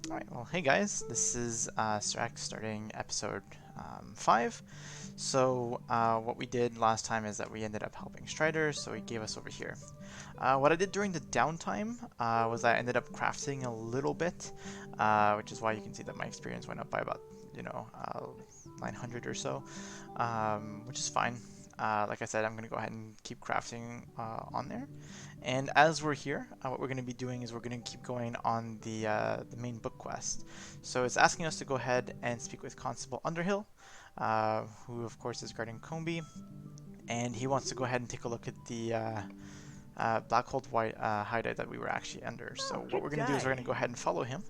Alright, well, hey guys, this is Sirak starting episode 5. So, what we did last time is that we ended up helping Strider, so he gave us over here. What I did during the downtime was I ended up crafting a little bit, which is why you can see that my experience went up by about, 900 or so, which is fine. Like I said, I'm going to go ahead and keep crafting on there. And as we're here, what we're going to be doing is we're going to keep going on the main book quest. So it's asking us to go ahead and speak with Constable Underhill, who of course is guarding Combi, and he wants to go ahead and take a look at the black hole hideout that we were actually under. So what we're going to do is we're going to go ahead and follow him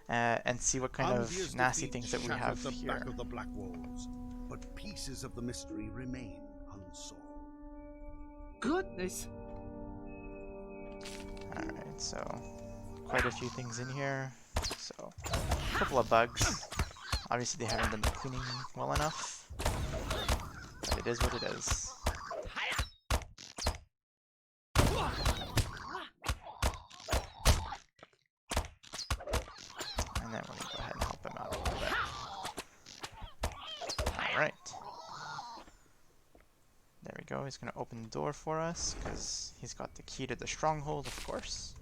and see what kind of nasty things that we have the here. back of the black walls, but pieces of the mystery remain unsolved. Goodness! Alright, so quite a few things in here. So a couple of bugs. Obviously they haven't done the cleaning well enough, but it is what it is. And then we're going to go ahead and help him out a little bit. Alright. There we go, he's going to open the door for us, because he's got the key to the stronghold, of course.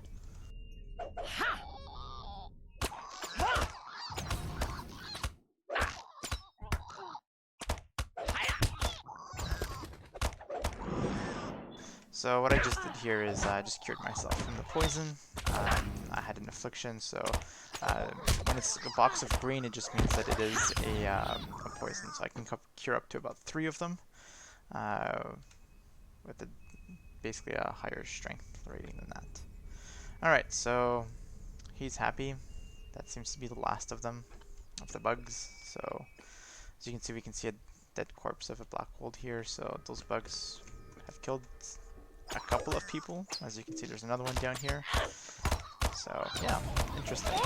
So what I just did here is I just cured myself from the poison. I had an affliction, so when it's a box of green, it just means that it is a poison. So I can cure up to about 3 of them with basically a higher strength rating than that. Alright, so he's happy. That seems to be the last of them, of the bugs. So as you can see, we can see a dead corpse of a black gold here. So those bugs have killed a couple of people. As you can see, there's another one down here. So yeah, interesting.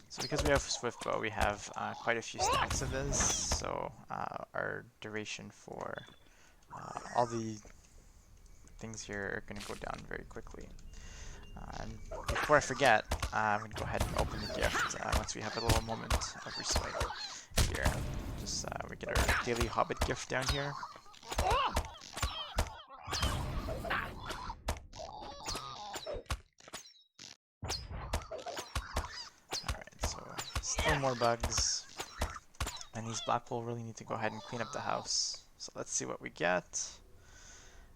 So because we have Swift Bow, we have quite a few stacks of this. So our duration for all the things here are going to go down very quickly. And before I forget, I'm going to go ahead and open the gift once we have a little moment of respite here. Just we get our daily Hobbit gift down here. Alright, so still more bugs. And these black will really need to go ahead and clean up the house. So let's see what we get.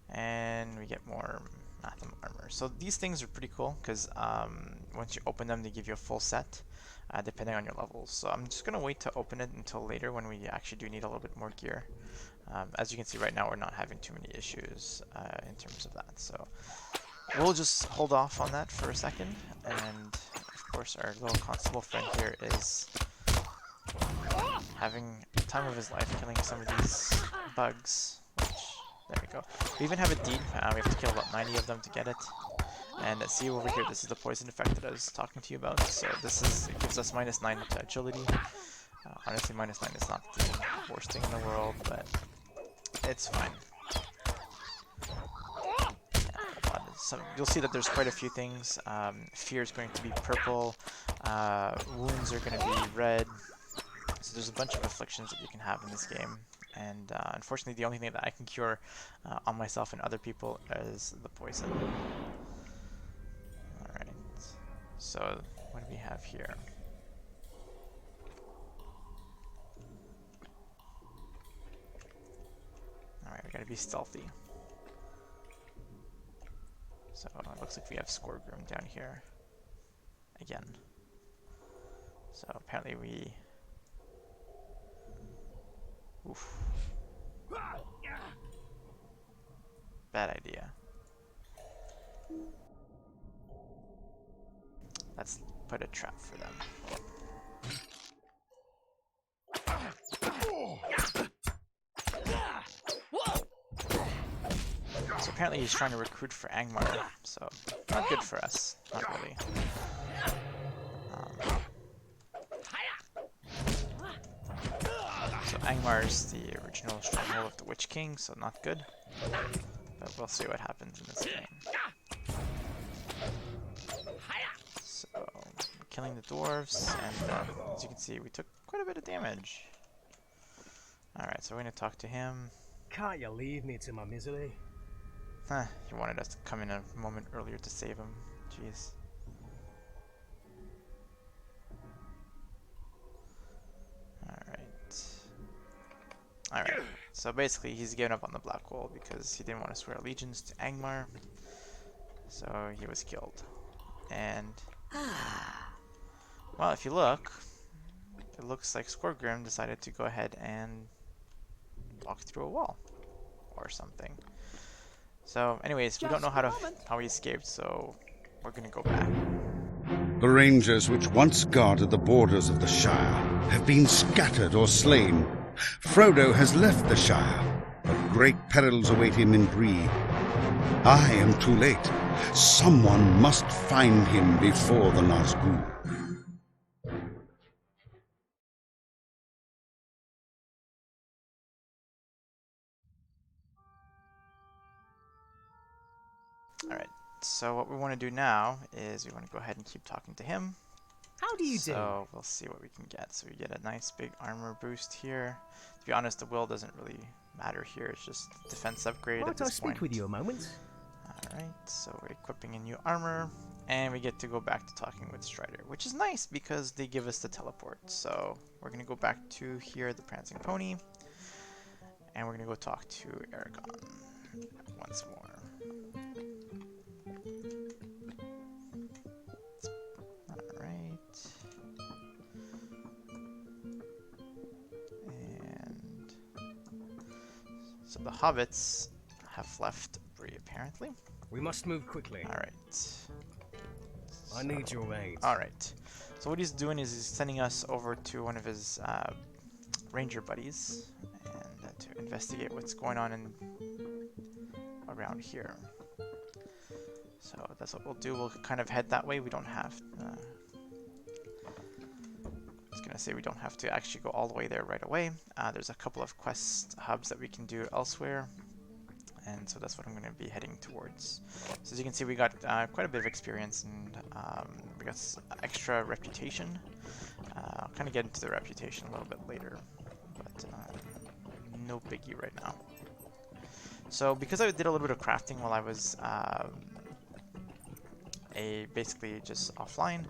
And we get more Matham armor. So these things are pretty cool because once you open them, they give you a full set depending on your levels. So I'm just going to wait to open it until later when we actually do need a little bit more gear. As you can see right now, we're not having too many issues in terms of that. So we'll just hold off on that for a second. And of course, our little constable friend here is having the time of his life killing some of these bugs. There we go. We even have a deed. We have to kill about 90 of them to get it. And see over here, this is the poison effect that I was talking to you about. So it gives us -9 to agility. Honestly, -9 is not the worst thing in the world, but it's fine. Yeah, so you'll see that there's quite a few things. Fear is going to be purple. Wounds are going to be red. So there's a bunch of afflictions that you can have in this game. And unfortunately, the only thing that I can cure on myself and other people is the poison. Alright, so what do we have here? Alright, we gotta be stealthy. So it looks like we have Scoregroom down here again. So apparently we... Oof. Bad idea. Let's put a trap for them. So apparently he's trying to recruit for Angmar, so not good for us, not really. Angmar is the original stronghold of the Witch King, so not good. But we'll see what happens in this game. So, we're killing the dwarves, and as you can see, we took quite a bit of damage. Alright, so we're going to talk to him. Can't you leave me to my misery? Huh, he wanted us to come in a moment earlier to save him. Jeez. Alright, so basically he's given up on the Black Hole because he didn't want to swear allegiance to Angmar. So he was killed. And, well, if you look, it looks like Skorgrim decided to go ahead and walk through a wall or something. So anyways, we don't know how he escaped, so we're gonna go back. The rangers which once guarded the borders of the Shire have been scattered or slain. Frodo has left the Shire, but great perils await him in Bree. I am too late. Someone must find him before the Nazgûl. Alright, so what we want to do now is we want to go ahead and keep talking to him. How do you do? So we'll see what we can get. So we get a nice big armor boost here. To be honest, the will doesn't really matter here. It's just defense upgrade at this point. Speak with you a moment? Alright, so we're equipping a new armor. And we get to go back to talking with Strider, which is nice because they give us the teleport. So we're going to go back to here, the Prancing Pony. And we're going to go talk to Aragon once more. So the hobbits have left Bree, apparently. We must move quickly. Alright. I need your aid. Alright. So what he's doing is he's sending us over to one of his ranger buddies and to investigate what's going on around here. So that's what we'll do. We'll kind of head that way. We don't have say we don't have to actually go all the way there right away. There's a couple of quest hubs that we can do elsewhere, and so that's what I'm going to be heading towards. So as you can see, we got quite a bit of experience, and we got extra reputation. I'll kind of get into the reputation a little bit later, but no biggie right now. So because I did a little bit of crafting while I was basically just offline,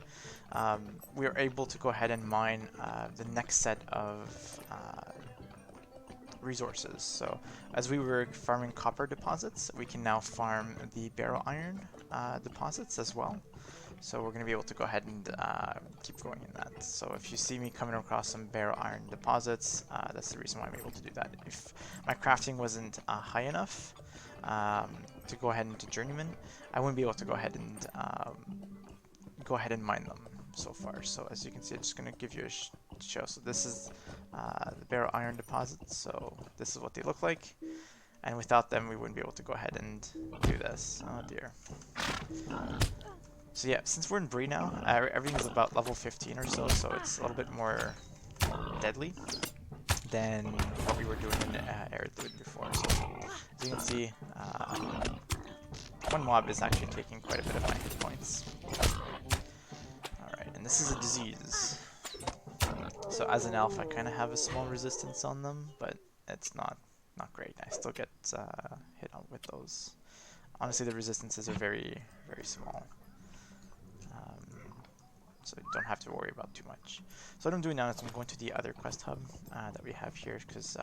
we were able to go ahead and mine the next set of resources. So as we were farming copper deposits, we can now farm the barrow iron deposits as well. So we're going to be able to go ahead and keep going in that. So if you see me coming across some barrow iron deposits, that's the reason why I'm able to do that. If my crafting wasn't high enough to go ahead into journeyman, I wouldn't be able to go ahead and mine them so far. So as you can see, I'm just going to give you a show. So this is the barrow iron deposits. So this is what they look like, and without them we wouldn't be able to go ahead and do this. Oh dear. So yeah, since we're in Bree now, everything's about level 15 or so, so it's a little bit more deadly than what we were doing in Eredluin before. So as you can see, one mob is actually taking quite a bit of my hit points. Alright, and this is a disease. So as an elf, I kind of have a small resistance on them, but it's not great. I still get hit on with those. Honestly, the resistances are very, very small. So you don't have to worry about too much. So what I'm doing now is I'm going to the other quest hub that we have here, because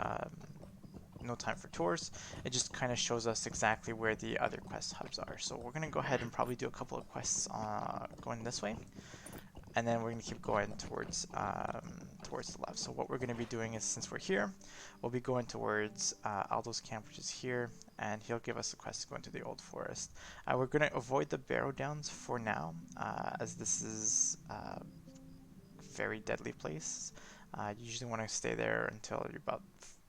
no time for tours. It just kind of shows us exactly where the other quest hubs are. So we're going to go ahead and probably do a couple of quests going this way, and then we're going to keep going towards the left. So what we're going to be doing is, since we're here, we'll be going towards Aldo's camp, which is here, and he'll give us a quest to go into the Old Forest. We're going to avoid the Barrow Downs for now, as this is a very deadly place. You usually want to stay there until you're about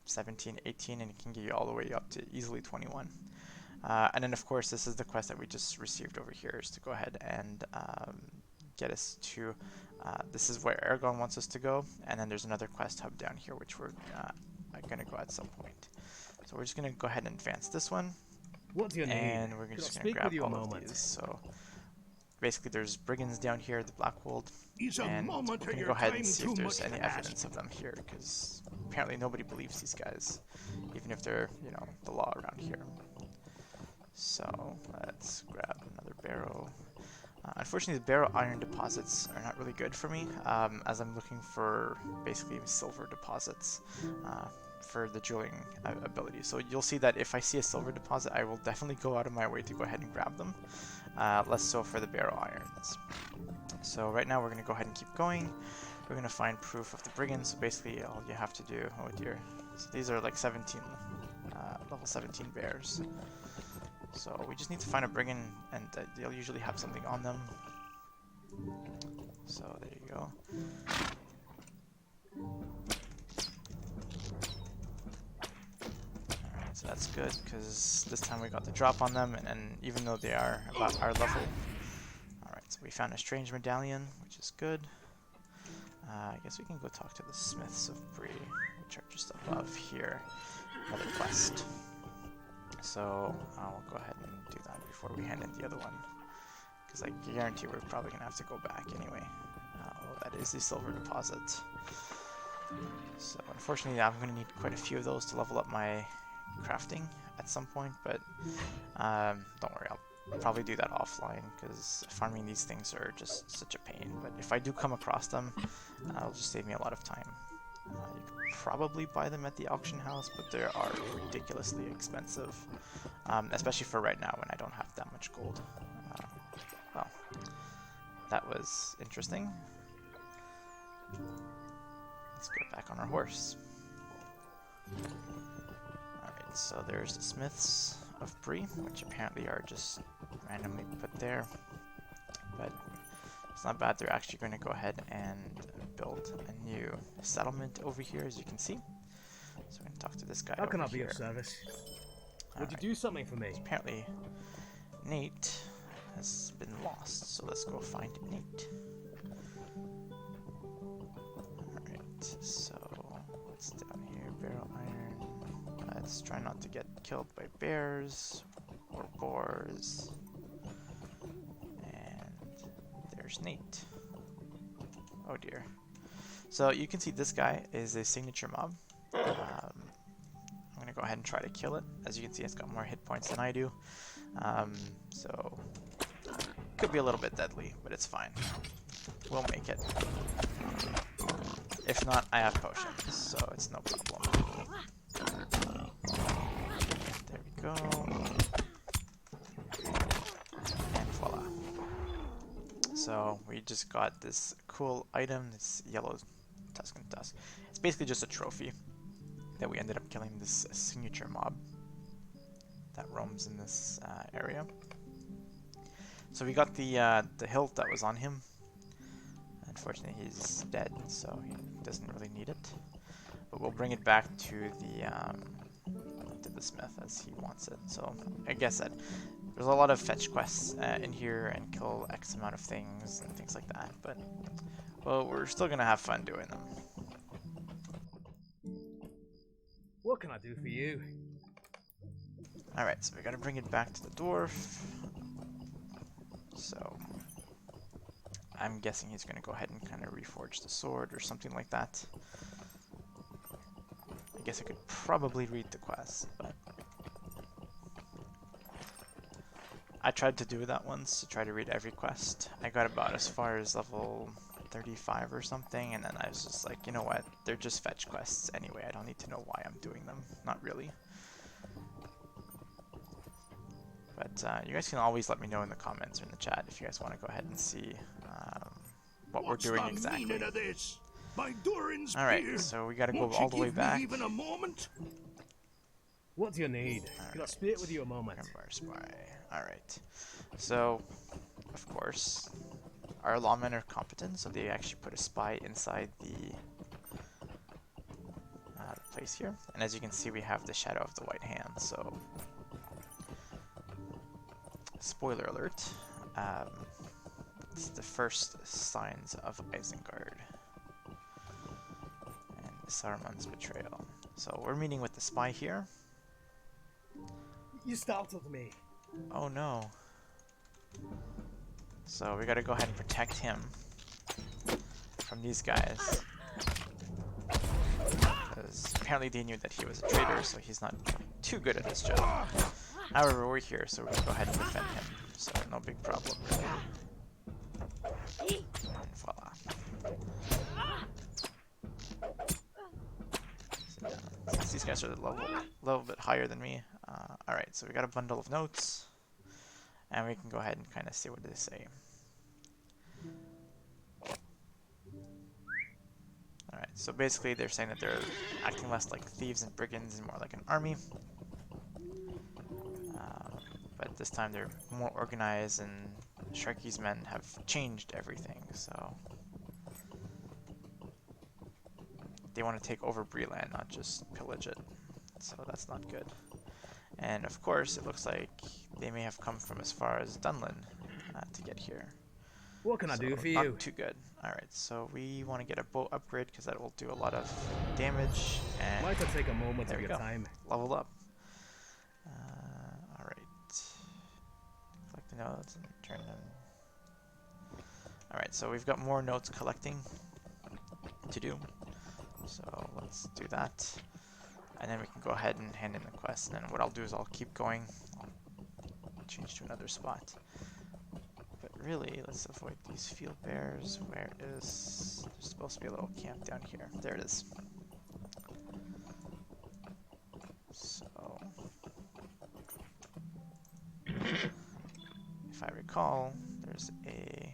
17, 18, and it can get you all the way up to easily 21. And then of course this is the quest that we just received over here, is to go ahead and get us to this is where Aragon wants us to go, and then there's another quest hub down here which we're gonna go at some point. So we're just gonna go ahead and advance this one, What do you need? and we're Could I just gonna speak grab with you a all of moment? these. So basically, there's brigands down here, the Blackwold, Is a and we're moment of gonna your go ahead time and see too if there's much any to ask? evidence of them here, because apparently nobody believes these guys, even if they're, you know, the law around here. So let's grab another barrow. Unfortunately, the barrow iron deposits are not really good for me, as I'm looking for basically silver deposits for the drilling ability. So you'll see that if I see a silver deposit, I will definitely go out of my way to go ahead and grab them. Less so for the barrow irons. So right now we're going to go ahead and keep going. We're going to find proof of the brigands. So basically all you have to do, oh dear, so these are like 17, level 17 bears. So we just need to find a brigand, and they'll usually have something on them. So there you go. Alright, so that's good, because this time we got the drop on them, and even though they are about our level. Alright, so we found a strange medallion, which is good. I guess we can go talk to the smiths of Bree, which are just above here. Another quest. So I'll go ahead and do that before we hand in the other one, because I guarantee we're probably going to have to go back anyway. Oh, that is the silver deposit. So unfortunately I'm going to need quite a few of those to level up my crafting at some point, but don't worry, I'll probably do that offline, because farming these things are just such a pain. But if I do come across them, it'll just save me a lot of time. You could probably buy them at the auction house, but they are ridiculously expensive, especially for right now when I don't have that much gold. Well, that was interesting. Let's get back on our horse. Alright, so there's the smiths of Bree, which apparently are just randomly put there, but it's not bad. They're actually going to go ahead and build a new settlement over here, as you can see. So we're going to talk to this guy. How can I over be here. of service? Would Alright. you do something for me? Apparently, Nate has been lost, so let's go find Nate. Alright, so what's down here? Barrel iron. Let's try not to get killed by bears or boars. And there's Nate. Oh dear. So you can see this guy is a signature mob. I'm going to go ahead and try to kill it. As you can see, it's got more hit points than I do. So could be a little bit deadly, but it's fine. We'll make it. If not, I have potions, so it's no problem. There we go. And voila. So we just got this cool item, this yellow Tuscan tusk. It's basically just a trophy that we ended up killing this signature mob that roams in this area. So we got the hilt that was on him. Unfortunately, he's dead, so he doesn't really need it. But we'll bring it back to the smith as he wants it. So I guess that there's a lot of fetch quests in here and kill X amount of things and things like that. But well, we're still gonna have fun doing them. What can I do for you? Alright, so we gotta bring it back to the dwarf. So I'm guessing he's gonna go ahead and kind of reforge the sword or something like that. I guess I could probably read the quest, but I tried to do that once, to try to read every quest. I got about as far as level 35 or something, and then I was just like, you know what, they're just fetch quests anyway, I don't need to know why I'm doing them. Not really. But you guys can always let me know in the comments or in the chat if you guys want to go ahead and see what we're doing exactly. Alright, so we gotta go all the way back. Even a moment? What do you need? Could I speak with you a moment? Alright, so of course our lawmen are competent, so they actually put a spy inside the place here. And as you can see, we have the shadow of the white hand, so spoiler alert, it's the first signs of Isengard and Saruman's betrayal. So we're meeting with the spy here. You startled me. Oh no. So we gotta go ahead and protect him from these guys. Because apparently they knew that he was a traitor, so he's not too good at his job. However, we're here, so we're gonna go ahead and defend him. So no big problem. And voila. So, since these guys are a little bit higher than me. Alright, so we got a bundle of notes. And we can go ahead and kind of see what they say. Alright, so basically they're saying that they're acting less like thieves and brigands and more like an army. But this time they're more organized, and Sharky's men have changed everything, so they want to take over Bree land, not just pillage it. So that's not good. And of course, it looks like they may have come from as far as Dunlin to get here. What can I do for not you? Too good. Alright, so we want to get a bow upgrade because that will do a lot of damage. And Might I take a moment there of we your go. time? Leveled up. Alright. Collect the notes and turn them. Alright, so we've got more notes collecting to do. So let's do that. And then we can go ahead and hand in the quest. And then what I'll do is I'll keep going. I'll change to another spot. But really, let's avoid these field bears. Where is... There's supposed to be a little camp down here. There it is. So... If I recall, there's a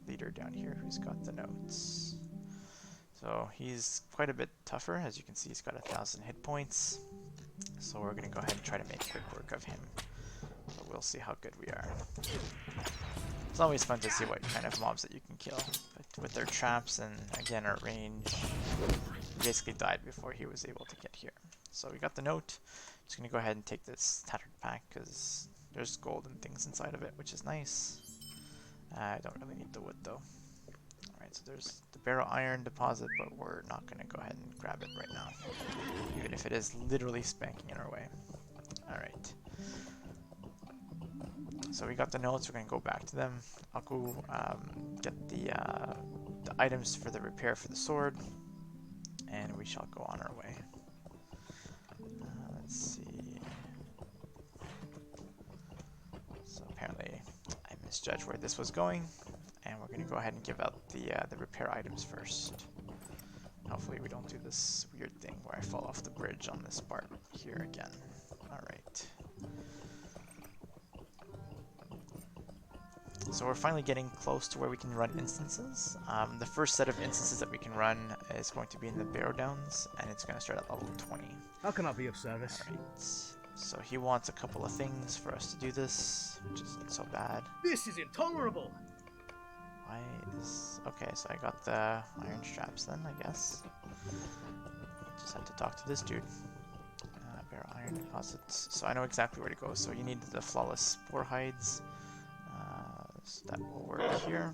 leader down here who's got the notes. So he's quite a bit tougher. As you can see, he's got 1,000 hit points. So we're going to go ahead and try to make quick work of him. But we'll see how good we are. It's always fun to see what kind of mobs that you can kill. But with their traps and, again, our range, he basically died before he was able to get here. So we got the note. Just going to go ahead and take this tattered pack because there's gold and things inside of it, which is nice. I don't really need the wood, though. Alright, so there's the barrel iron deposit, but we're not going to go ahead and grab it right now. Even if it is literally spanking in our way. Alright. So we got the notes, we're going to go back to them. I'll go get the items for the repair for the sword, and we shall go on our way. Let's see. So apparently I misjudged where this was going, and we're going to go ahead and give out the repair items first. Hopefully we don't do this weird thing where I fall off the bridge on this part here again. Alright. So we're finally getting close to where we can run instances. The first set of instances that we can run is going to be in the Barrow Downs, and it's going to start at level 20. How can I be of service? Alright. So he wants a couple of things for us to do this, which isn't so bad. This is intolerable! Why is... Okay, so I got the iron straps then, I guess. Just had to talk to this dude. Barrel iron deposits. So I know exactly where to go. So you need the flawless boar hides. So that will work here.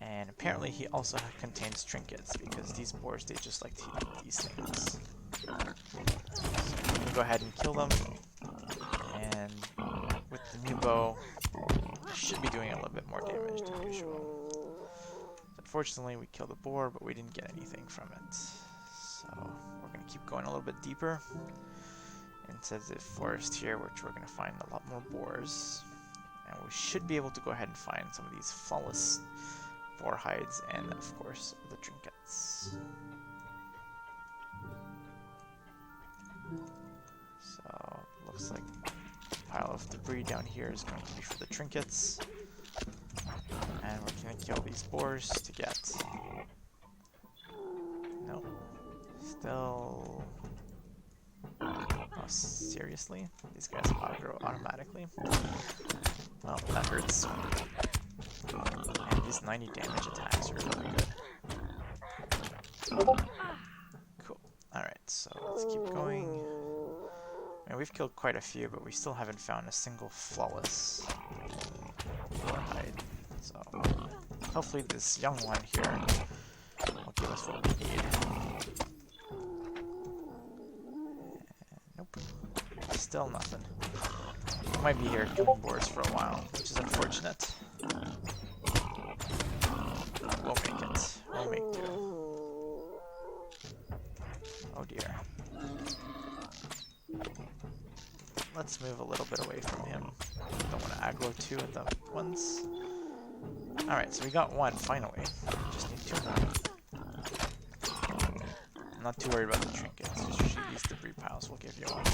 And apparently he also contains trinkets, because these boars, they just like to eat these things. So we can go ahead and kill them. And with the new bow, should be doing a little bit more damage than usual. Unfortunately, we killed the boar, but we didn't get anything from it. So we're going to keep going a little bit deeper into the forest here, which we're going to find a lot more boars. And we should be able to go ahead and find some of these flawless boar hides and, of course, the trinkets. So, looks like the pile of debris down here is going to be for the trinkets. And we're going to kill these boars to get... Nope. Still... Oh, seriously? These guys auto automatically? Well, that hurts. And these 90 damage attacks are really good. Cool. Alright, so let's keep going. I mean, we've killed quite a few, but we still haven't found a single flawless boar hide. So hopefully this young one here will give us what we need. Nope. Still nothing. We might be here killing boars for a while, which is unfortunate. We'll make it. We'll make do. Oh dear. Let's move a little bit away from him. Don't want to aggro two at the once. Alright, so we got one, finally. Just need two more. I'm not too worried about the trinkets. Just shoot these debris piles, we'll give you one.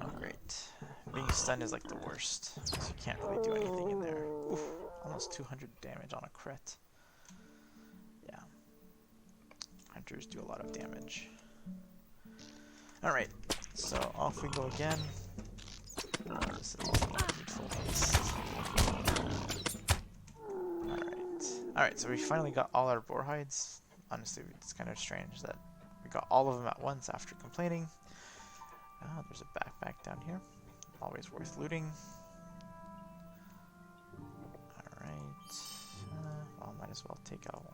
Oh, great. Being stunned is like the worst, because you can't really do anything in there. Oof, almost 200 damage on a crit. Yeah. Hunters do a lot of damage. Alright, so off we go again. This is needful haste. Alright, so we finally got all our boar hides. Honestly, it's kind of strange that we got all of them at once after complaining. There's a backpack down here. Always worth looting. Alright. Well, might as well take out.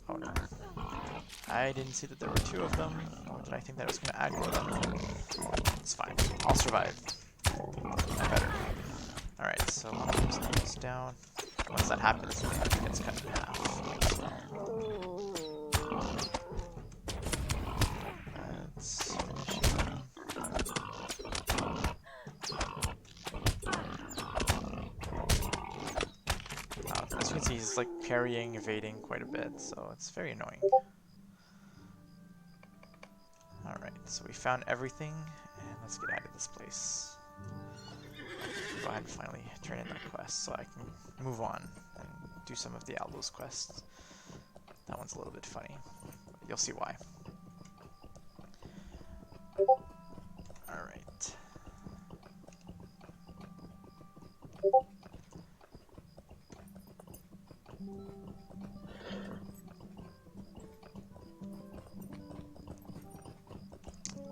Oh no. I didn't see that there were two of them. Or did I think that I was going to aggro them? It's fine. I'll survive. I better. Alright, so just knock this down. Once that happens, then it gets cut in half. Let's finish him. As you can see, he's like parrying, evading quite a bit, so it's very annoying. Alright, so we found everything, and let's get out of this place. Go ahead and finally turn in that quest so I can move on and do some of the Outlaws quests. That one's a little bit funny. You'll see why. Alright.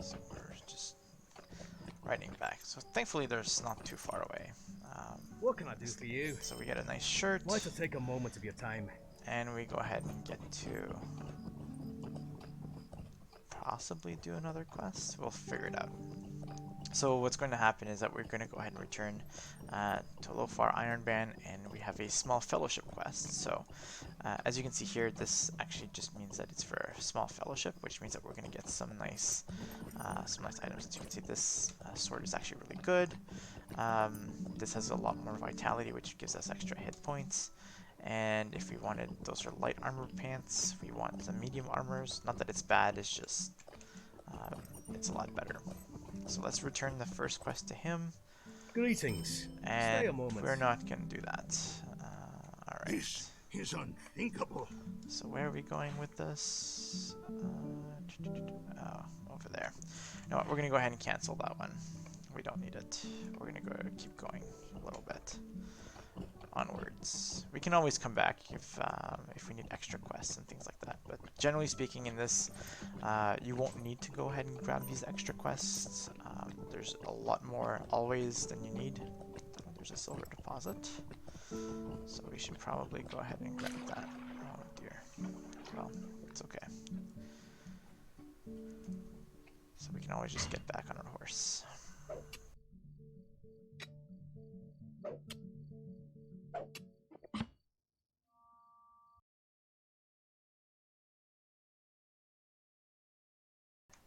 So we're just riding back. So thankfully there's not too far away. What can I do for you? So we get a nice shirt. Why to take a moment of your time? And we go ahead and get to possibly do another quest. We'll figure it out. So what's going to happen is that we're going to go ahead and return to Lofar Ironband, and we have a small fellowship quest. So as you can see here, this actually just means that it's for a small fellowship, which means that we're going to get some nice items. As you can see, this sword is actually really good. This has a lot more vitality, which gives us extra hit points. And if we wanted, those are light armor pants. We want some medium armors. Not that it's bad, it's just it's a lot better. So let's return the first quest to him. Greetings. And Stay a moment. we're not going to do that. Alright. This is unthinkable. So where are we going with this? Oh, over there. You know what, we're going to go ahead and cancel that one. We don't need it. We're going to keep going a little bit. Onwards. We can always come back if we need extra quests and things like that. But generally speaking, in this, you won't need to go ahead and grab these extra quests. There's a lot more always than you need. There's a silver deposit, so we should probably go ahead and grab that. Oh dear. Well, it's okay. So we can always just get back on our horse.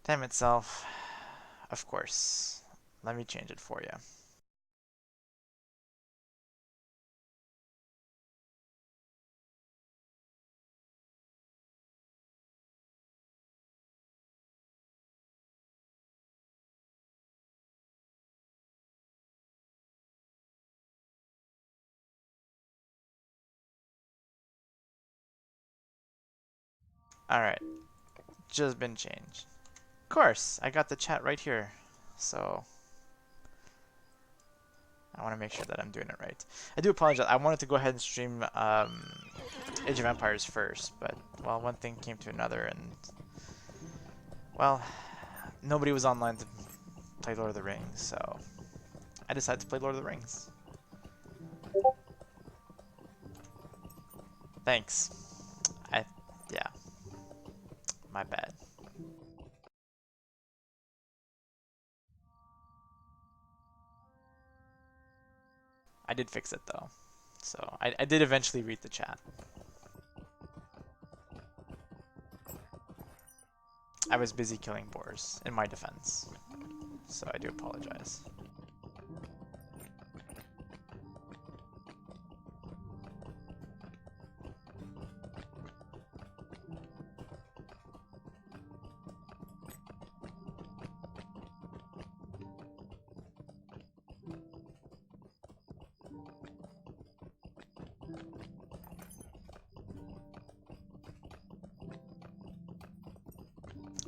Time itself, of course. Let me change it for you. Alright, just been changed. Of course, I got the chat right here, so I want to make sure that I'm doing it right. I do apologize. I wanted to go ahead and stream Age of Empires first, but well, one thing came to another, and well, nobody was online to play Lord of the Rings, so I decided to play Lord of the Rings. Thanks. Yeah, my bad. I did fix it though. So I did eventually read the chat. I was busy killing boars, in my defense. So I do apologize.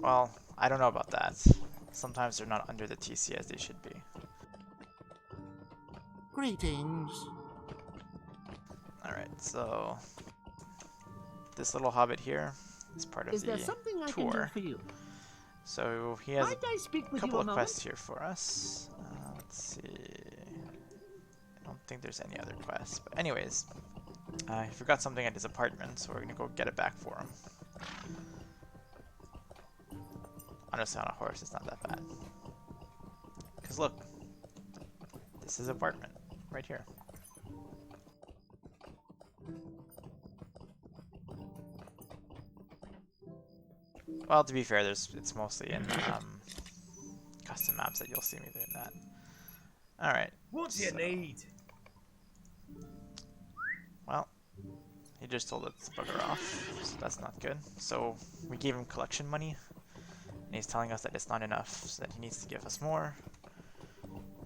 Well, I don't know about that. Sometimes they're not under the TC as they should be. Greetings. Alright, so this little hobbit here is part of Is there the something I can do tour. for you? So he has Might I speak a with you couple a of moment? quests here for us. Let's see. I don't think there's any other quests. But anyways, he forgot something at his apartment, so we're gonna go get it back for him. Honestly, on a horse, it's not that bad. Because look, this is his apartment, right here. Well, to be fair, it's mostly in custom maps that you'll see me doing that. Alright. What do you need? Well, he just told us to bugger off, so that's not good. So we gave him collection money, and he's telling us that it's not enough, so that he needs to give us more.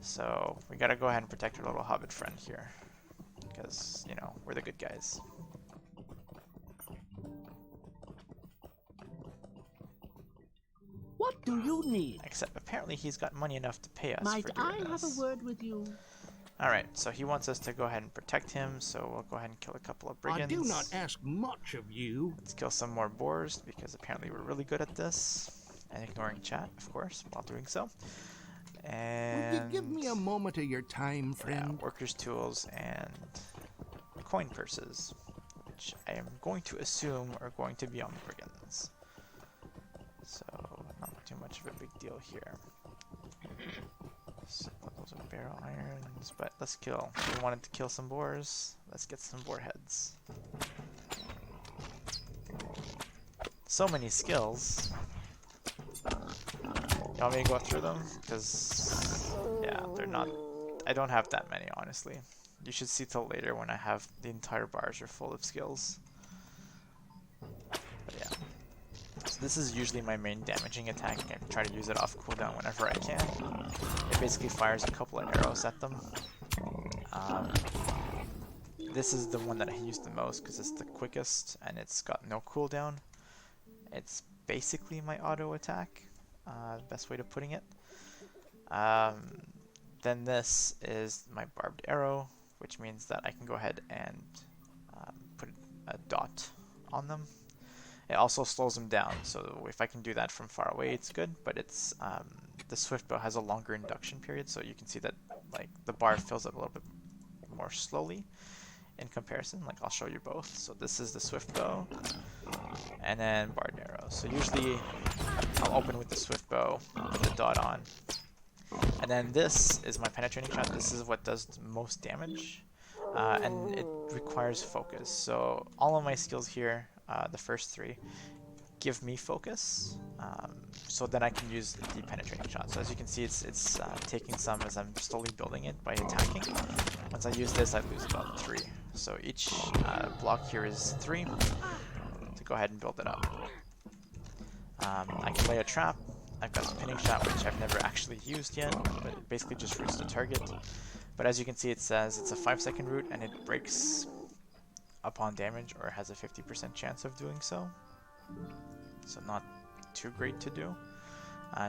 So we gotta go ahead and protect our little hobbit friend here, because, you know, we're the good guys. What do you need? Except apparently he's got money enough to pay us Might for doing I have this. a word with you? Alright, so he wants us to go ahead and protect him, so we'll go ahead and kill a couple of brigands. I do not ask much of you. Let's kill some more boars, because apparently we're really good at this. And ignoring chat, of course, while doing so. And Would you give me a moment of your time, friend? yeah, workers' tools and coin purses, which I am going to assume are going to be on the brigands. So, not too much of a big deal here. So, those are barrel irons, but let's kill. We wanted to kill some boars. Let's get some boar heads. So many skills. You want me to go through them? Because, yeah, they're not... I don't have that many, honestly. You should see till later when I have the entire bars are full of skills. But yeah. So this is usually my main damaging attack. I try to use it off cooldown whenever I can. It basically fires a couple of arrows at them. This is the one that I use the most because it's the quickest and it's got no cooldown. It's basically my auto attack. Best way to putting it. Then this is my barbed arrow, which means that I can go ahead and put a dot on them. It also slows them down, so if I can do that from far away, it's good. But it's the swift bow has a longer induction period, so you can see that like the bar fills up a little bit more slowly in comparison. Like I'll show you both. So this is the swift bow, and then barbed arrow. So usually I'll open with the swift bow, put the dot on, and then this is my penetrating shot. This is what does the most damage, and it requires focus. So all of my skills here, the first three, give me focus, so then I can use the penetrating shot. So as you can see, it's taking some as I'm slowly building it by attacking. Once I use this, I lose about 3. So each block here is 3 to go ahead and build it up. I can lay a trap. I've got the pinning shot, which I've never actually used yet, but it basically just roots the target. But as you can see, it says it's a 5-second root, and it breaks upon damage, or has a 50% chance of doing so. So not too great to do,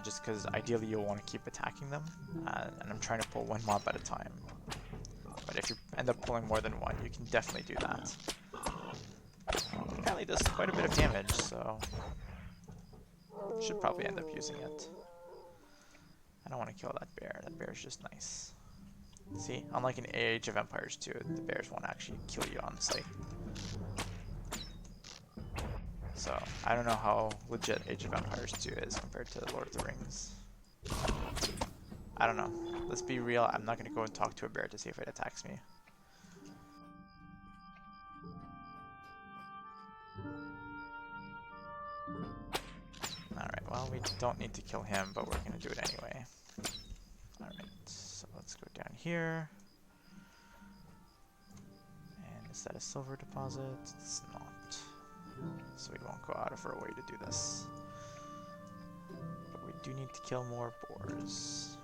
just because ideally you'll want to keep attacking them, and I'm trying to pull one mob at a time. But if you end up pulling more than one, you can definitely do that. Apparently does quite a bit of damage, so should probably end up using it. I don't want to kill that bear. That bear is just nice. See, unlike in Age of Empires 2, the bears won't actually kill you on sight. So I don't know how legit Age of Empires 2 is compared to Lord of the Rings. I don't know. Let's be real, I'm not gonna go and talk to a bear to see if it attacks me. Alright, well we don't need to kill him, but we're gonna do it anyway. Alright, so let's go down here. And is that a silver deposit? It's not. So we won't go out of our way to do this. But we do need to kill more boars.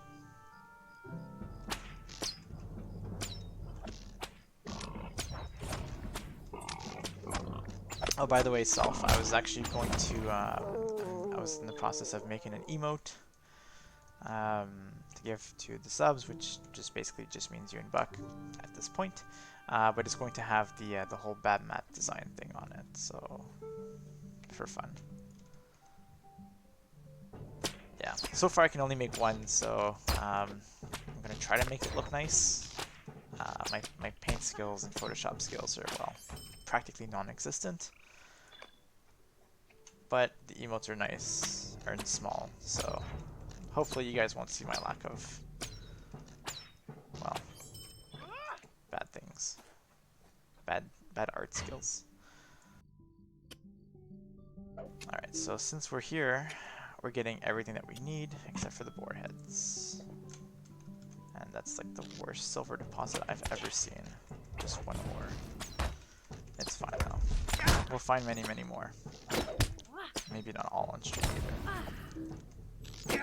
Oh, by the way, Self, I was actually going to, I was in the process of making an emote to give to the subs, which just basically just means you and Buck at this point. But it's going to have the whole bad mat design thing on it, so for fun. Yeah, so far I can only make one, so I'm gonna try to make it look nice. My paint skills and Photoshop skills are, well, practically non-existent. But the emotes are nice, and small, so hopefully you guys won't see my lack of, well, bad things. Bad art skills. Alright, so since we're here, we're getting everything that we need, except for the boar heads. And that's like the worst silver deposit I've ever seen. Just one more. It's fine though. We'll find many, many more. Maybe not all on stream either.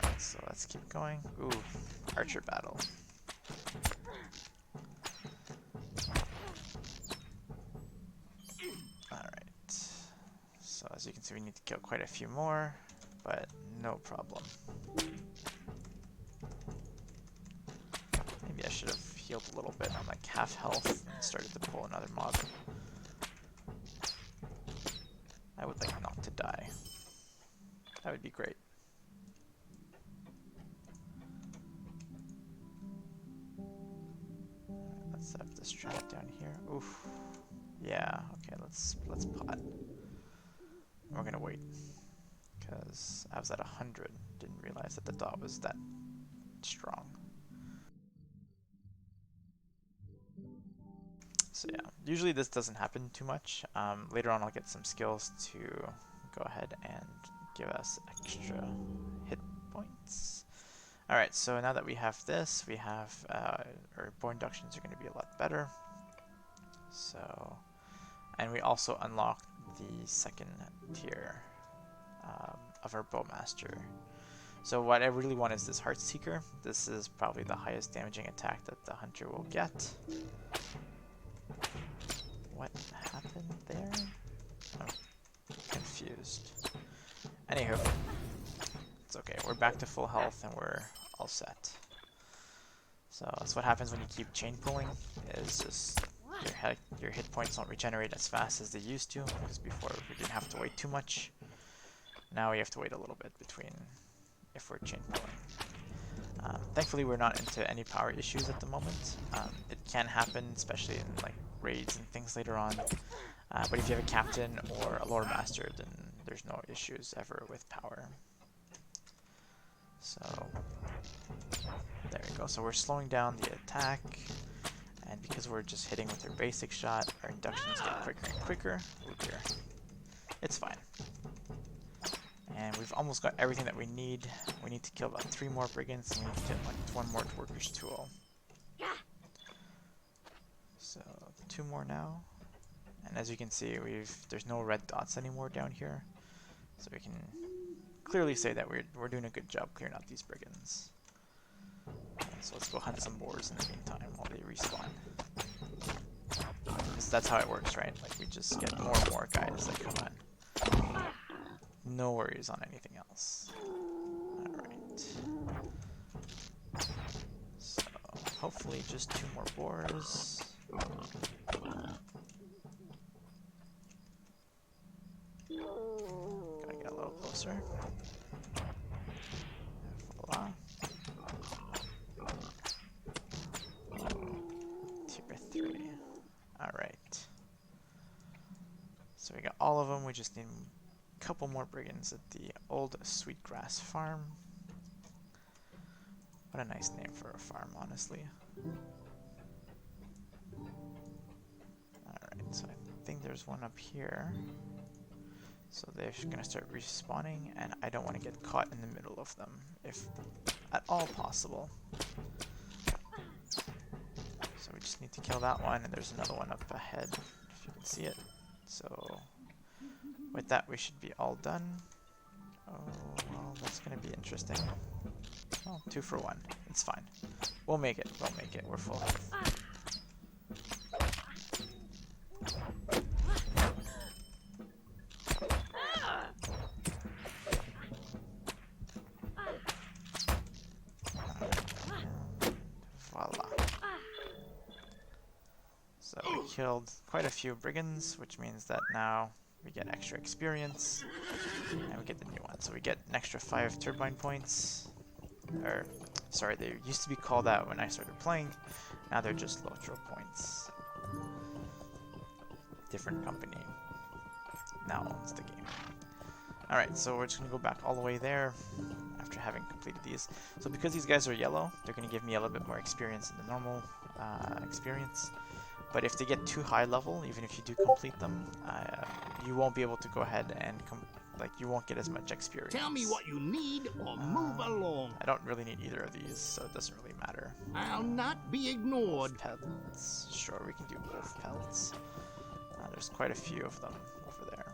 Alright, so let's keep going. Ooh, archer battle. Alright. So as you can see, we need to kill quite a few more, but no problem. Maybe I should have healed a little bit. I'm like half health and started to pull another mob. I would like not to die. That would be great. Let's set up this trap down here. Oof. Yeah, okay, let's pot. We're gonna wait. Because I was at 100. Didn't realize that the dot was that strong. So yeah, usually this doesn't happen too much. Later on I'll get some skills to go ahead and give us extra hit points. Alright, so now that we have this, we have our bow inductions are going to be a lot better. So, and we also unlocked the second tier of our bowmaster. So what I really want is this Heart Seeker. This is probably the highest damaging attack that the hunter will get. What happened there? I'm confused. Anywho, it's okay. We're back to full health and we're all set. So that's what happens when you keep chain pulling. Is just your hit points don't regenerate as fast as they used to. Because before we didn't have to wait too much. Now we have to wait a little bit between if we're chain pulling. Thankfully, we're not into any power issues at the moment. It can happen, especially in like raids and things later on. But if you have a captain or a lore master, then there's no issues ever with power. So there we go. So we're slowing down the attack, and because we're just hitting with our basic shot, our inductions get quicker and quicker. Oh dear. It's fine. And we've almost got everything that we need. We need to kill about 3 more brigands, and we need to get like 1 more workers tool. So 2 more now. And as you can see, there's no red dots anymore down here. So we can clearly say that we're doing a good job clearing out these brigands. So let's go hunt some boars in the meantime while they respawn. Because that's how it works, right? Like we just get more and more guys that come on. No worries on anything else. Alright. So hopefully just 2 more boars. Gotta get a little closer. Voila. Tier 3. Alright. all of them. We just need a couple more brigands at the old Sweetgrass Farm. What a nice name for a farm, honestly. Alright, so I think there's one up here. So they're gonna start respawning, and I don't want to get caught in the middle of them, if at all possible. So we just need to kill that one, and there's another one up ahead, if you can see it. So with that, we should be all done. Oh, well, that's gonna be interesting. Well, 2 for 1. It's fine. We'll make it. We'll make it. We're full health. Voila. So we killed quite a few brigands, which means that now we get extra experience, and we get the new one. So we get an extra 5 turbine points. Or, sorry, they used to be called out when I started playing. Now they're just LOTRO points. Different company now owns the game. Alright, so we're just going to go back all the way there after having completed these. So because these guys are yellow, they're going to give me a little bit more experience than the normal experience. But if they get too high level, even if you do complete them, you won't be able to go ahead and you won't get as much experience. Tell me what you need or move along. I don't really need either of these, so it doesn't really matter. I'll not be ignored. Pelts. Sure, we can do wolf pelts. There's quite a few of them over there.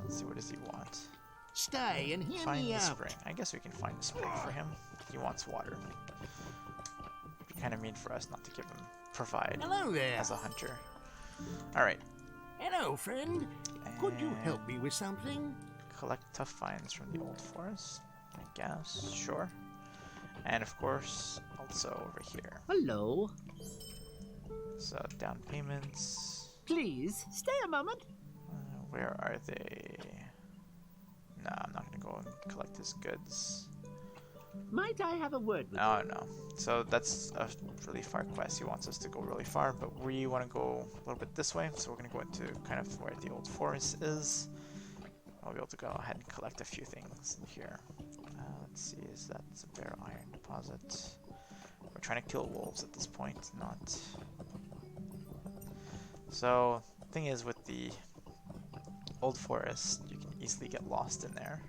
Let's see, what does he want? Stay and hear Find me the out. spring. I guess we can find a spring for him. He wants water. It'd be kind of mean for us not to give him provide Hello there. as a hunter. Alright. Hello, friend. Could you help me with something? Collect tough finds from the old forest, I guess. Sure. And of course, also over here. Hello. So, down payments. Please, stay a moment. Where are they? No, I'm not going to go and collect his goods. Might I have a word with No, no. So that's a really far quest. He wants us to go really far, but we want to go a little bit this way. So we're going to go into kind of where the old forest is. I'll be able to go ahead and collect a few things in here. Let's see, is that a bare iron deposit? We're trying to kill wolves at this point, not... So, the thing is with the old forest, you can easily get lost in there,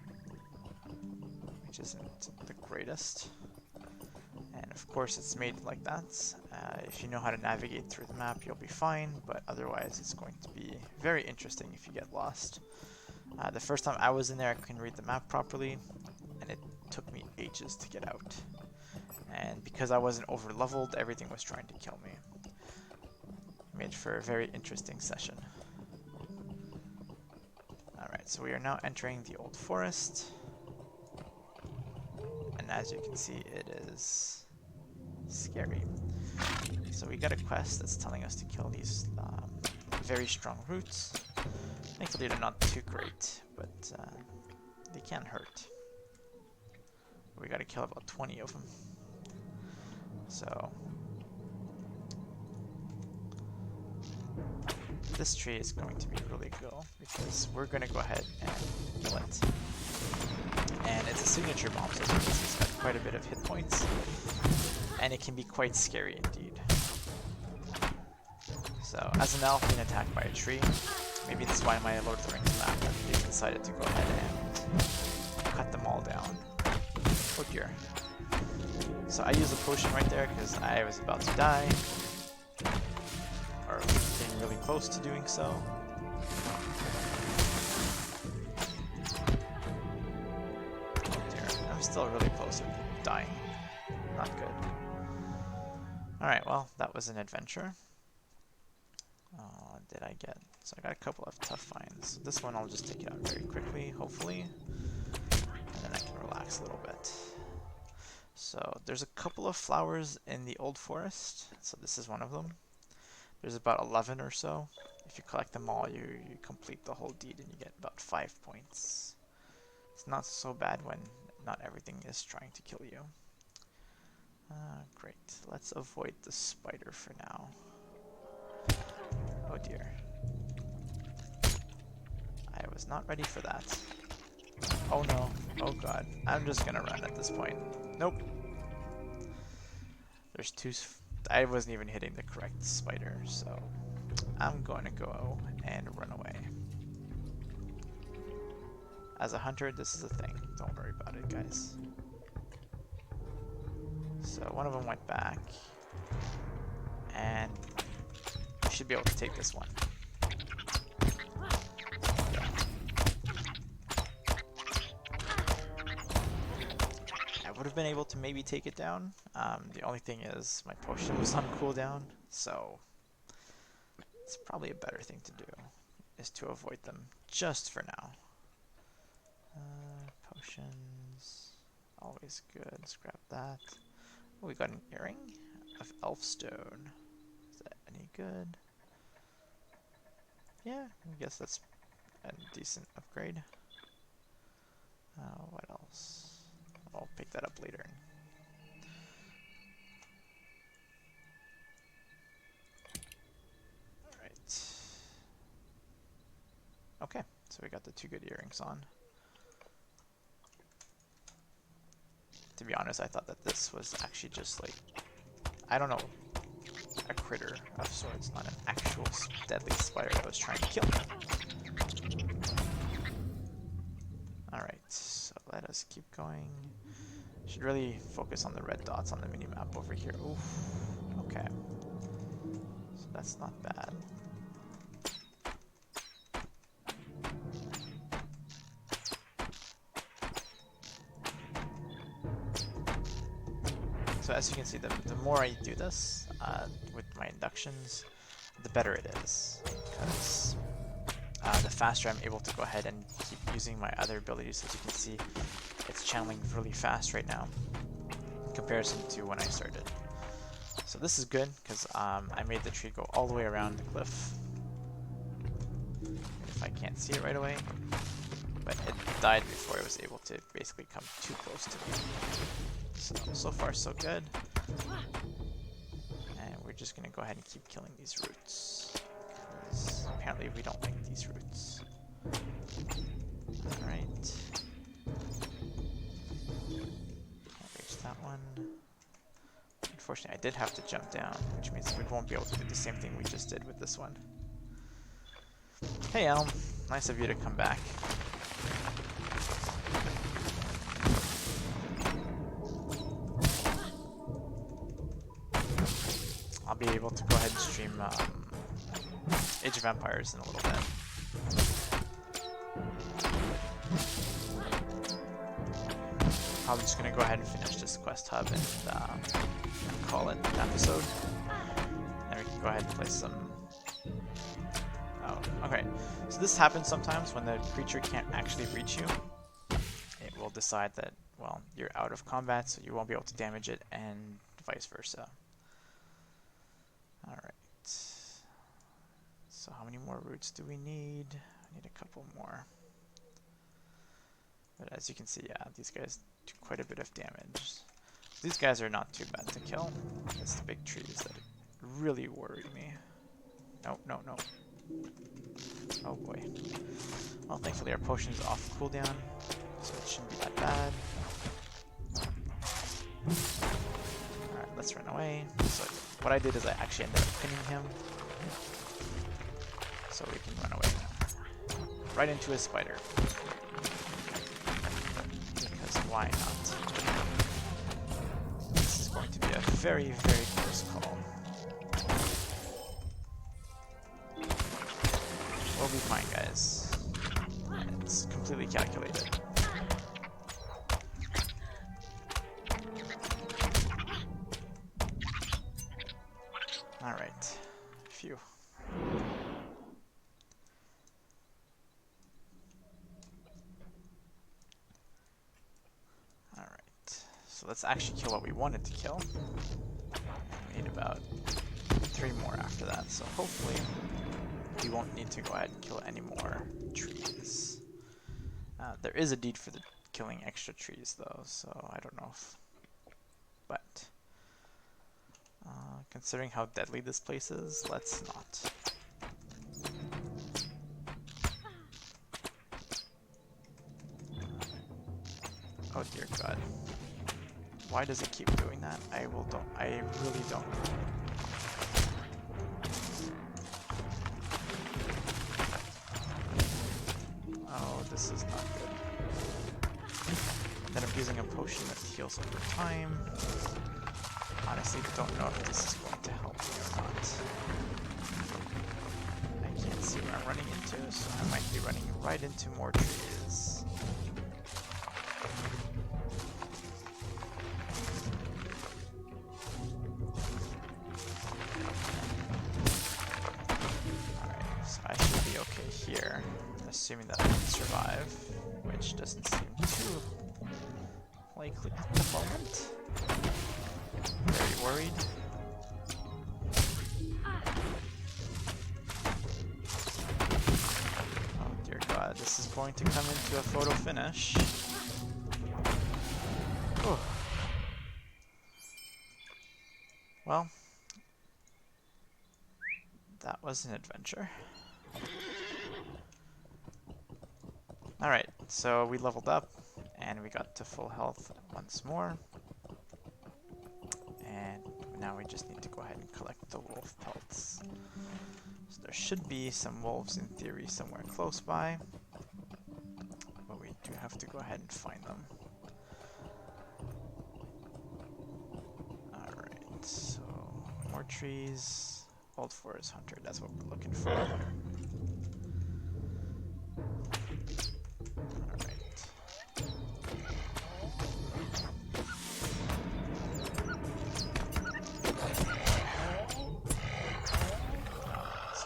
which isn't the greatest. And of course it's made like that. If you know how to navigate through the map, you'll be fine, but otherwise it's going to be very interesting if you get lost. The first time I was in there, I couldn't read the map properly, and it took me ages to get out. And because I wasn't over leveled, everything was trying to kill me. Made for a very interesting session. Alright, so we are now entering the old forest. And as you can see, it is scary. So we got a quest that's telling us to kill these very strong roots. Thankfully they're not too great, but they can hurt. We gotta kill about 20 of them. So this tree is going to be really cool because we're gonna go ahead and kill it. And it's a signature bomb, so it's got quite a bit of hit points, and it can be quite scary indeed. So as an elf being attacked by a tree, maybe that's why my Lord of the Rings map, they've decided to go ahead and cut them all down. Oh dear. So I used a potion right there because I was about to die, or getting really close to doing so. Oh dear, I'm still really close to dying. Not good. Alright, well, that was an adventure. Did I get... So I got a couple of tough finds. This one I'll just take it out very quickly, hopefully. And then I can relax a little bit. So there's a couple of flowers in the old forest. So this is one of them. There's about 11 or so. If you collect them all, you complete the whole deed and you get about 5 points. It's not so bad when not everything is trying to kill you. Great. Let's avoid the spider for now. Oh dear. I was not ready for that. Oh no. Oh god. I'm just gonna run at this point. Nope. There's two... I wasn't even hitting the correct spider, so I'm going to go and run away. As a hunter, this is a thing. Don't worry about it, guys. So one of them went back. And we should be able to take this one. I would have been able to maybe take it down. The only thing is my potion was on cooldown, so it's probably a better thing to do is to avoid them just for now. Potions, always good. Scrap that. Oh, we got an earring of elfstone. Is that any good? Yeah, I guess that's a decent upgrade. What else? I'll pick that up later. Alright. Okay, so we got the 2 good earrings on. To be honest, I thought that this was actually just like, I don't know, a critter of sorts, not an actual deadly spider that was trying to kill me. Alright, so let us keep going. Should really focus on the red dots on the minimap over here. Oof, okay. So that's not bad. So as you can see, the more I do this with my inductions, the better it is. Because the faster I'm able to go ahead and keep using my other abilities. As you can see, it's channeling really fast right now in comparison to when I started. So this is good because I made the tree go all the way around the cliff. If I can't see it right away. But it died before it was able to basically come too close to me. So far so good. And we're just going to go ahead and keep killing these roots. Because apparently we don't like these roots. Alright. Can't reach that one. Unfortunately I did have to jump down, which means we won't be able to do the same thing we just did with this one. Hey Elm, nice of you to come back. I'll be able to go ahead and stream Age of Empires in a little bit. I'm just going to go ahead and finish this quest hub and call it an episode. And we can go ahead and play some... Oh, okay. So this happens sometimes when the creature can't actually reach you. It will decide that, well, you're out of combat, so you won't be able to damage it, and vice versa. Alright. So how many more roots do we need? I need a couple more. But as you can see, yeah, these guys do quite a bit of damage. These guys are not too bad to kill. It's the big trees that really worry me. No, no, no. Oh boy. Well, thankfully our potion is off cooldown, so it shouldn't be that bad. Alright, let's run away. So what I did is I actually ended up pinning him. So we can run away now. Right into a spider. Because why not? This is going to be a very, very close call. We'll be fine, guys. It's completely calculated. Alright. Phew. Alright. So let's actually kill what we wanted to kill. We need about 3 more after that, so hopefully we won't need to go ahead and kill any more trees. There is a need for the killing extra trees though, so I don't know if... But... considering how deadly this place is, let's not. Why does it keep doing that? I really don't know. Oh, this is not good. Then I'm using a potion that heals over time. Honestly, don't know if this is going to help me or not. I can't see where I'm running into, so I might be running right into more trees. Alright, so I should be okay here, assuming that I can survive, which doesn't seem too likely at the moment. Very worried. Oh dear god, this is going to come into a photo finish. Whew. Well, that was an adventure. Alright, so we leveled up and we got to full health once more. And now we just need to go ahead and collect the wolf pelts. So there should be some wolves in theory somewhere close by, but we do have to go ahead and find them. Alright, so more trees, old forest hunter, that's what we're looking for.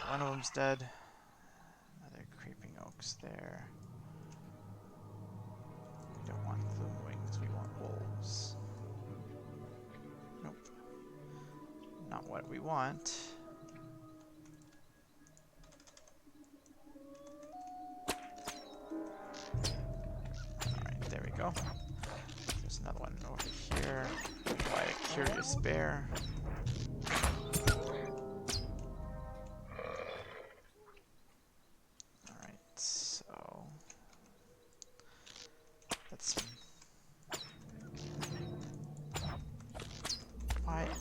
One of them's dead. Another creeping oaks there. We don't want gloom wings, we want wolves. Nope. Not what we want. Alright, there we go. There's another one over here. By a curious bear.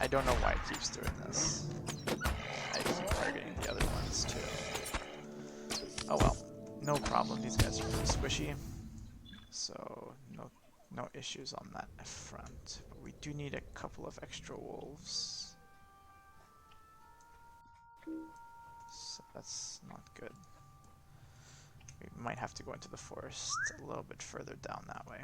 I don't know why it keeps doing this. I keep targeting the other ones too. Oh well, no problem. These guys are pretty squishy, so no issues on that front. But we do need a couple of extra wolves, so that's not good. We might have to go into the forest a little bit further down that way.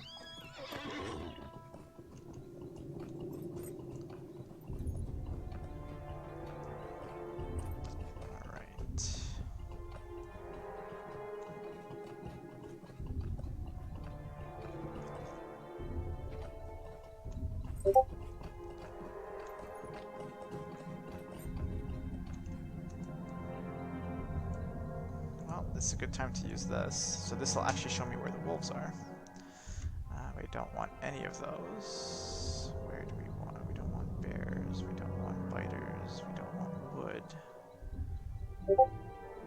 Well, this is a good time to use this. So this will actually show me where the wolves are. We don't want any of those. Where do we want? We don't want bears. We don't want biters. We don't want wood.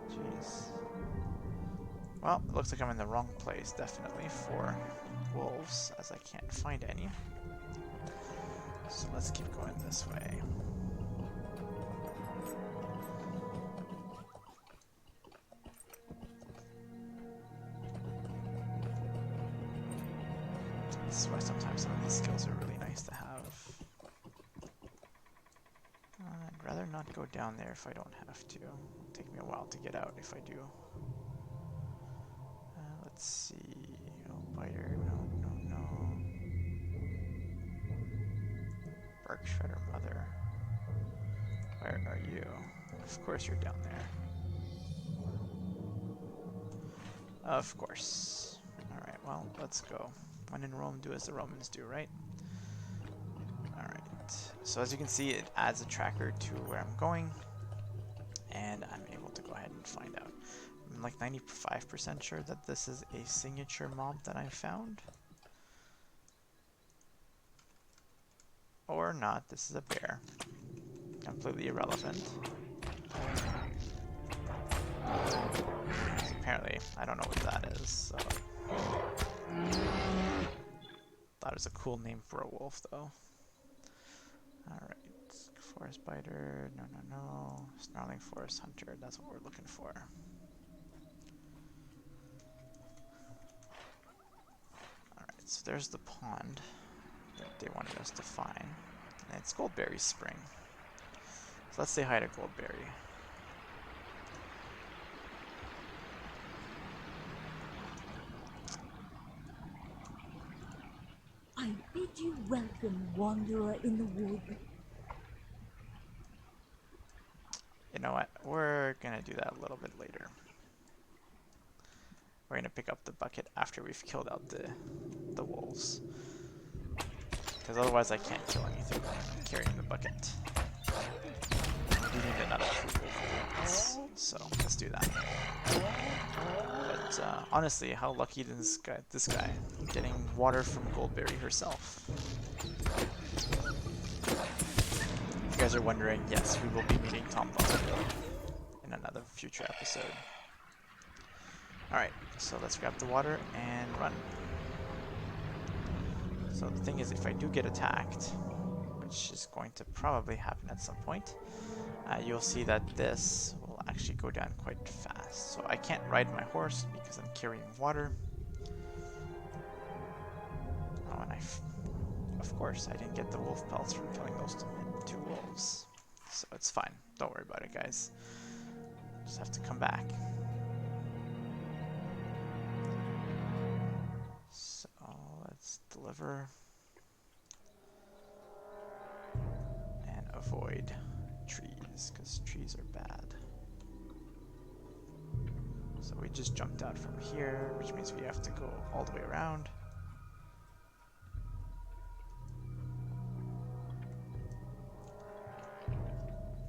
Jeez. Well, it looks like I'm in the wrong place, definitely, for wolves, as I can't find any. So let's keep going this way. This is why sometimes some of these skills are really nice to have. I'd rather not go down there if I don't have to. It'll take me a while to get out if I do. Let's see. Oh, biter. No. Bark shredder mother. Where are you? Of course you're down there. Of course. Alright, well, let's go. When in Rome, do as the Romans do, right? Alright. So as you can see, it adds a tracker to where I'm going. And I'm able to go ahead and find out. I'm like 95% sure that this is a signature mob that I found. Or not, this is a bear. Completely irrelevant. Apparently, I don't know what that is, so... Thought it was a cool name for a wolf, though. Forest Biter. No, no, no. Snarling Forest Hunter. That's what we're looking for. Alright, so there's the pond that they wanted us to find. And it's Goldberry Spring. So let's say hi to Goldberry. I bid you welcome, wanderer in the wood. You know what? We're gonna do that a little bit later. We're gonna pick up the bucket after we've killed out the wolves. Because otherwise I can't kill anything when I'm carrying the bucket. We do need another true wolf appearance, so let's do that. But honestly, how lucky is this guy getting water from Goldberry herself? If you guys are wondering, yes, we will be meeting Tom Bombadil in another future episode. Alright, so let's grab the water and run. So the thing is, if I do get attacked, which is going to probably happen at some point, you'll see that this will actually go down quite fast. So I can't ride my horse because I'm carrying water. Oh, and of course, I didn't get the wolf pelts from killing those two wolves. So it's fine. Don't worry about it, guys. Just have to come back. So let's deliver and avoid trees, because trees are bad. So we just jumped out from here, which means we have to go all the way around.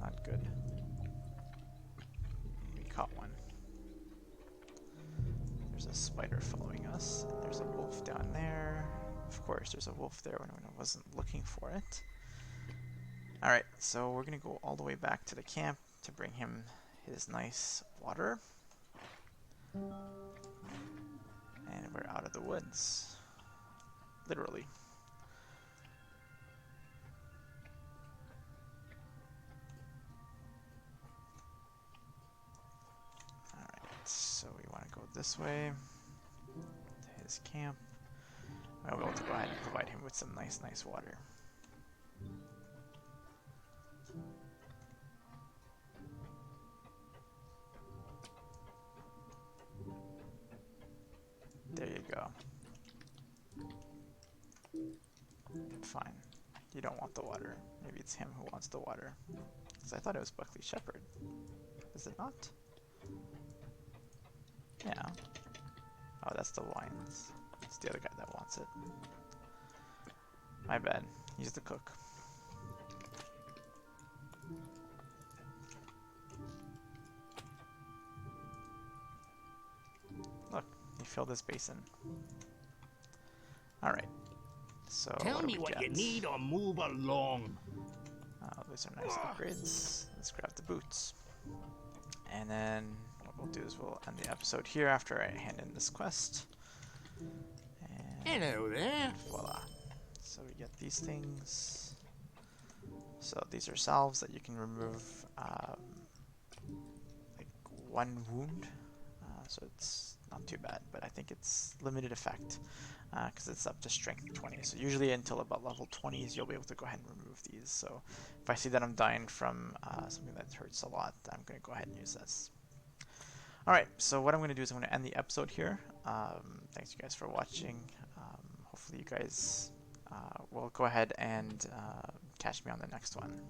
Not good. We caught one. There's a spider following us, and there's a wolf down there. Of course, there's a wolf there when I wasn't looking for it. Alright, so we're gonna go all the way back to the camp to bring him his nice water. And we're out of the woods. Literally. Alright, so we want to go this way to his camp. I'll be able to go ahead and provide him with some nice water. There you go. Fine. You don't want the water. Maybe it's him who wants the water. Because I thought it was Buckley Shepherd. Is it not? Yeah. Oh, that's the wines. It's the other guy that wants it. My bad. He's the cook. Look, he filled his basin. Alright. So Tell me do we what you get? need or move along. Oh, those are nice upgrades. Let's grab the boots. And then what we'll do is we'll end the episode here after I hand in this quest. And Hello there. voila. So we get these things. So these are salves that you can remove like one wound. So it's not too bad, but I think it's limited effect because it's up to strength 20. So usually until about level 20s, you'll be able to go ahead and remove these. So if I see that I'm dying from something that hurts a lot, I'm going to go ahead and use this. Alright, so what I'm going to do is I'm going to end the episode here. Thanks you guys for watching. Hopefully you guys will go ahead and catch me on the next one.